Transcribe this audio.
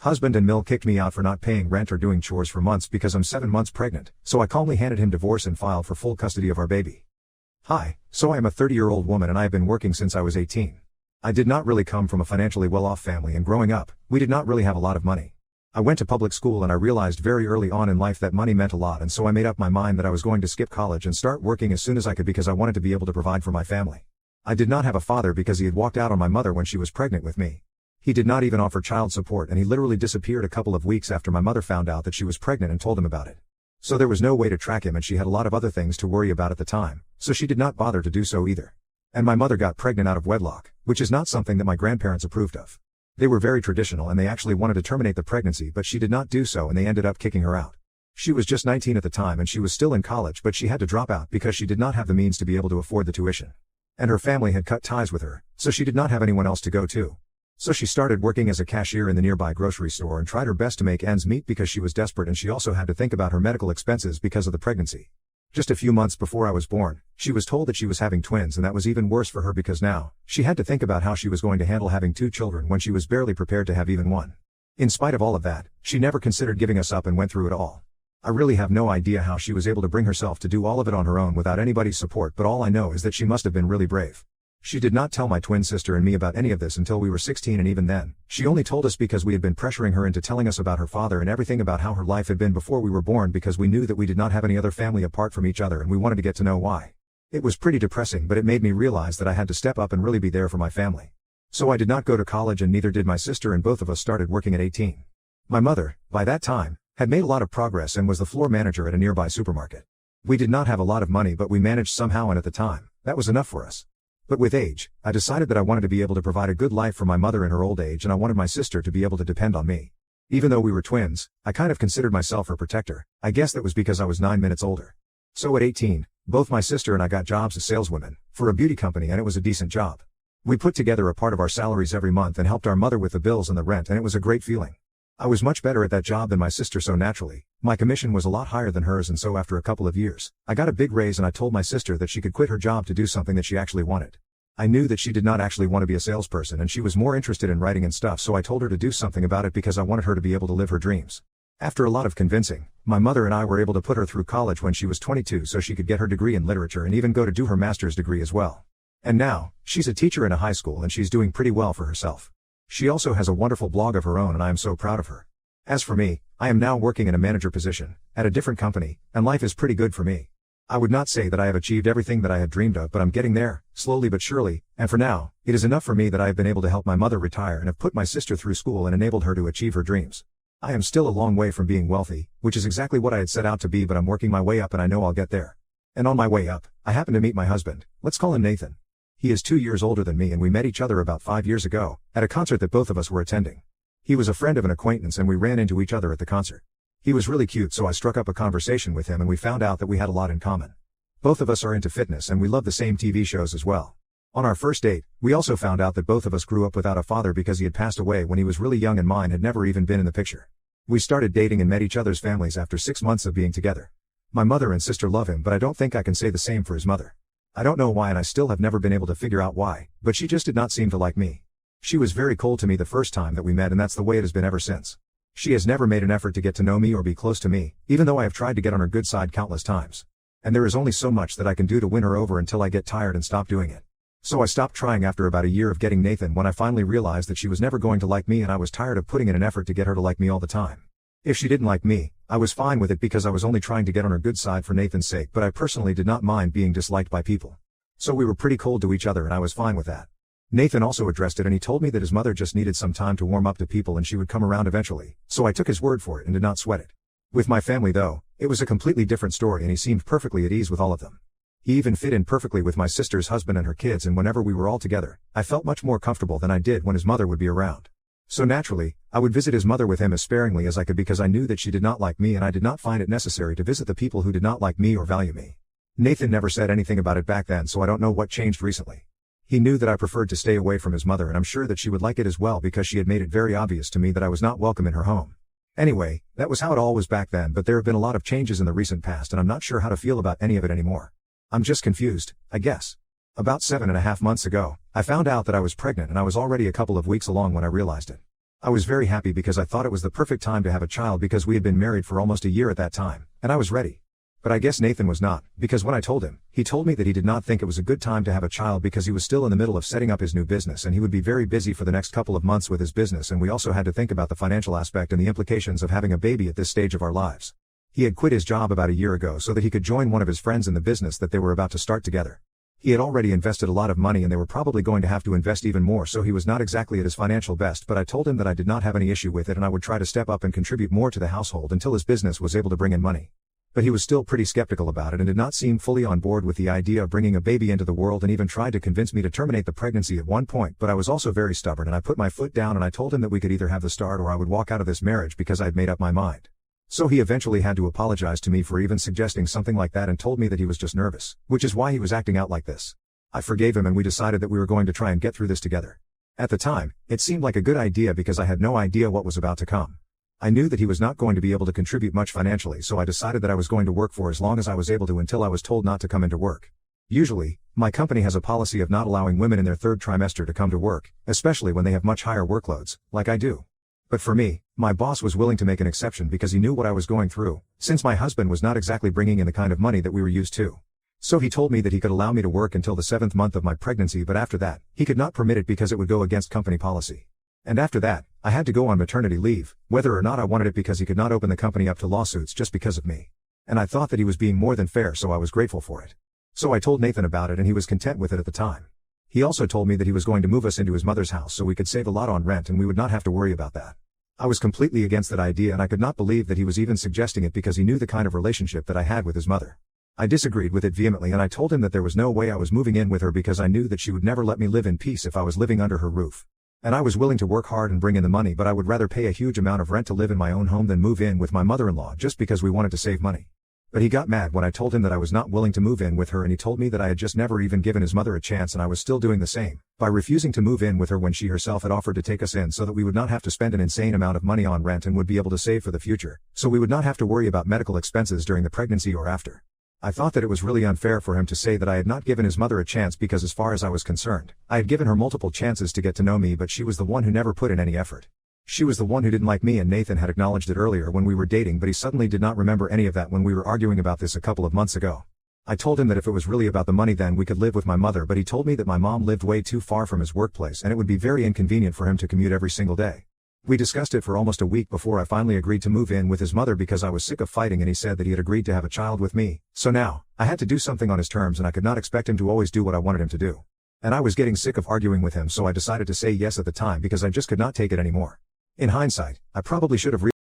Husband and Mill kicked me out for not paying rent or doing chores for months because I'm 7 months pregnant, so I calmly handed him divorce and filed for full custody of our baby. Hi, so I am a 30-year-old woman and I have been working since I was 18. I did not really come from a financially well-off family, and growing up, we did not really have a lot of money. I went to public school and I realized very early on in life that money meant a lot, and so I made up my mind that I was going to skip college and start working as soon as I could because I wanted to be able to provide for my family. I did not have a father because he had walked out on my mother when she was pregnant with me. He did not even offer child support, and he literally disappeared a couple of weeks after my mother found out that she was pregnant and told him about it. So there was no way to track him, and she had a lot of other things to worry about at the time, so she did not bother to do so either. And my mother got pregnant out of wedlock, which is not something that my grandparents approved of. They were very traditional and they actually wanted to terminate the pregnancy, but she did not do so and they ended up kicking her out. She was just 19 at the time and she was still in college, but she had to drop out because she did not have the means to be able to afford the tuition. And her family had cut ties with her, so she did not have anyone else to go to. So she started working as a cashier in the nearby grocery store and tried her best to make ends meet because she was desperate, and she also had to think about her medical expenses because of the pregnancy. Just a few months before I was born, she was told that she was having twins, and that was even worse for her because now, she had to think about how she was going to handle having 2 children when she was barely prepared to have even one. In spite of all of that, she never considered giving us up and went through it all. I really have no idea how she was able to bring herself to do all of it on her own without anybody's support, but all I know is that she must have been really brave. She did not tell my twin sister and me about any of this until we were 16, and even then, she only told us because we had been pressuring her into telling us about her father and everything about how her life had been before we were born, because we knew that we did not have any other family apart from each other and we wanted to get to know why. It was pretty depressing, but it made me realize that I had to step up and really be there for my family. So I did not go to college, and neither did my sister, and both of us started working at 18. My mother, by that time, had made a lot of progress and was the floor manager at a nearby supermarket. We did not have a lot of money, but we managed somehow, and at the time, that was enough for us. But with age, I decided that I wanted to be able to provide a good life for my mother in her old age, and I wanted my sister to be able to depend on me. Even though we were twins, I kind of considered myself her protector. I guess that was because I was 9 minutes older. So at 18, both my sister and I got jobs as saleswomen for a beauty company, and it was a decent job. We put together a part of our salaries every month and helped our mother with the bills and the rent, and it was a great feeling. I was much better at that job than my sister, so naturally, my commission was a lot higher than hers, and so after a couple of years, I got a big raise, and I told my sister that she could quit her job to do something that she actually wanted. I knew that she did not actually want to be a salesperson, and she was more interested in writing and stuff, so I told her to do something about it because I wanted her to be able to live her dreams. After a lot of convincing, my mother and I were able to put her through college when she was 22 so she could get her degree in literature and even go to do her master's degree as well. And now, she's a teacher in a high school and she's doing pretty well for herself. She also has a wonderful blog of her own, and I am so proud of her. As for me, I am now working in a manager position at a different company, and life is pretty good for me. I would not say that I have achieved everything that I had dreamed of, but I'm getting there, slowly but surely, and for now, it is enough for me that I have been able to help my mother retire and have put my sister through school and enabled her to achieve her dreams. I am still a long way from being wealthy, which is exactly what I had set out to be, but I'm working my way up and I know I'll get there. And on my way up, I happened to meet my husband. Let's call him Nathan. He is 2 years older than me, and we met each other about 5 years ago, at a concert that both of us were attending. He was a friend of an acquaintance and we ran into each other at the concert. He was really cute, so I struck up a conversation with him and we found out that we had a lot in common. Both of us are into fitness and we love the same TV shows as well. On our first date, we also found out that both of us grew up without a father because he had passed away when he was really young and mine had never even been in the picture. We started dating and met each other's families after 6 months of being together. My mother and sister love him, but I don't think I can say the same for his mother. I don't know why, and I still have never been able to figure out why, but she just did not seem to like me. She was very cold to me the first time that we met, and that's the way it has been ever since. She has never made an effort to get to know me or be close to me, even though I have tried to get on her good side countless times. And there is only so much that I can do to win her over until I get tired and stop doing it. So I stopped trying after about a year of getting Nathan, when I finally realized that she was never going to like me and I was tired of putting in an effort to get her to like me all the time. If she didn't like me, I was fine with it because I was only trying to get on her good side for Nathan's sake, but I personally did not mind being disliked by people. So we were pretty cold to each other and I was fine with that. Nathan also addressed it and he told me that his mother just needed some time to warm up to people and she would come around eventually, so I took his word for it and did not sweat it. With my family though, it was a completely different story and he seemed perfectly at ease with all of them. He even fit in perfectly with my sister's husband and her kids, and whenever we were all together, I felt much more comfortable than I did when his mother would be around. So naturally, I would visit his mother with him as sparingly as I could because I knew that she did not like me and I did not find it necessary to visit the people who did not like me or value me. Nathan never said anything about it back then, so I don't know what changed recently. He knew that I preferred to stay away from his mother, and I'm sure that she would like it as well because she had made it very obvious to me that I was not welcome in her home. Anyway, that was how it all was back then, but there have been a lot of changes in the recent past and I'm not sure how to feel about any of it anymore. I'm just confused, I guess. About 7.5 months ago, I found out that I was pregnant and I was already a couple of weeks along when I realized it. I was very happy because I thought it was the perfect time to have a child because we had been married for almost a year at that time, and I was ready. But I guess Nathan was not, because when I told him, he told me that he did not think it was a good time to have a child because he was still in the middle of setting up his new business and he would be very busy for the next couple of months with his business, and we also had to think about the financial aspect and the implications of having a baby at this stage of our lives. He had quit his job about a year ago so that he could join one of his friends in the business that they were about to start together. He had already invested a lot of money and they were probably going to have to invest even more, so he was not exactly at his financial best, but I told him that I did not have any issue with it and I would try to step up and contribute more to the household until his business was able to bring in money. But he was still pretty skeptical about it and did not seem fully on board with the idea of bringing a baby into the world, and even tried to convince me to terminate the pregnancy at one point, but I was also very stubborn and I put my foot down and I told him that we could either have the start or I would walk out of this marriage because I had made up my mind. So he eventually had to apologize to me for even suggesting something like that and told me that he was just nervous, which is why he was acting out like this. I forgave him and we decided that we were going to try and get through this together. At the time, it seemed like a good idea because I had no idea what was about to come. I knew that he was not going to be able to contribute much financially, so I decided that I was going to work for as long as I was able to until I was told not to come into work. Usually, my company has a policy of not allowing women in their third trimester to come to work, especially when they have much higher workloads, like I do. But for me, my boss was willing to make an exception because he knew what I was going through, since my husband was not exactly bringing in the kind of money that we were used to. So he told me that he could allow me to work until the 7th month of my pregnancy, but after that, he could not permit it because it would go against company policy. And after that, I had to go on maternity leave, whether or not I wanted it, because he could not open the company up to lawsuits just because of me. And I thought that he was being more than fair, so I was grateful for it. So I told Nathan about it and he was content with it at the time. He also told me that he was going to move us into his mother's house so we could save a lot on rent and we would not have to worry about that. I was completely against that idea and I could not believe that he was even suggesting it because he knew the kind of relationship that I had with his mother. I disagreed with it vehemently and I told him that there was no way I was moving in with her because I knew that she would never let me live in peace if I was living under her roof. And I was willing to work hard and bring in the money, but I would rather pay a huge amount of rent to live in my own home than move in with my mother-in-law just because we wanted to save money. But he got mad when I told him that I was not willing to move in with her, and he told me that I had just never even given his mother a chance and I was still doing the same, by refusing to move in with her when she herself had offered to take us in so that we would not have to spend an insane amount of money on rent and would be able to save for the future, so we would not have to worry about medical expenses during the pregnancy or after. I thought that it was really unfair for him to say that I had not given his mother a chance because, as far as I was concerned, I had given her multiple chances to get to know me, but she was the one who never put in any effort. She was the one who didn't like me, and Nathan had acknowledged it earlier when we were dating, but he suddenly did not remember any of that when we were arguing about this a couple of months ago. I told him that if it was really about the money then we could live with my mother, but he told me that my mom lived way too far from his workplace and it would be very inconvenient for him to commute every single day. We discussed it for almost a week before I finally agreed to move in with his mother because I was sick of fighting, and he said that he had agreed to have a child with me, so now, I had to do something on his terms and I could not expect him to always do what I wanted him to do. And I was getting sick of arguing with him, so I decided to say yes at the time because I just could not take it anymore. In hindsight, I probably should have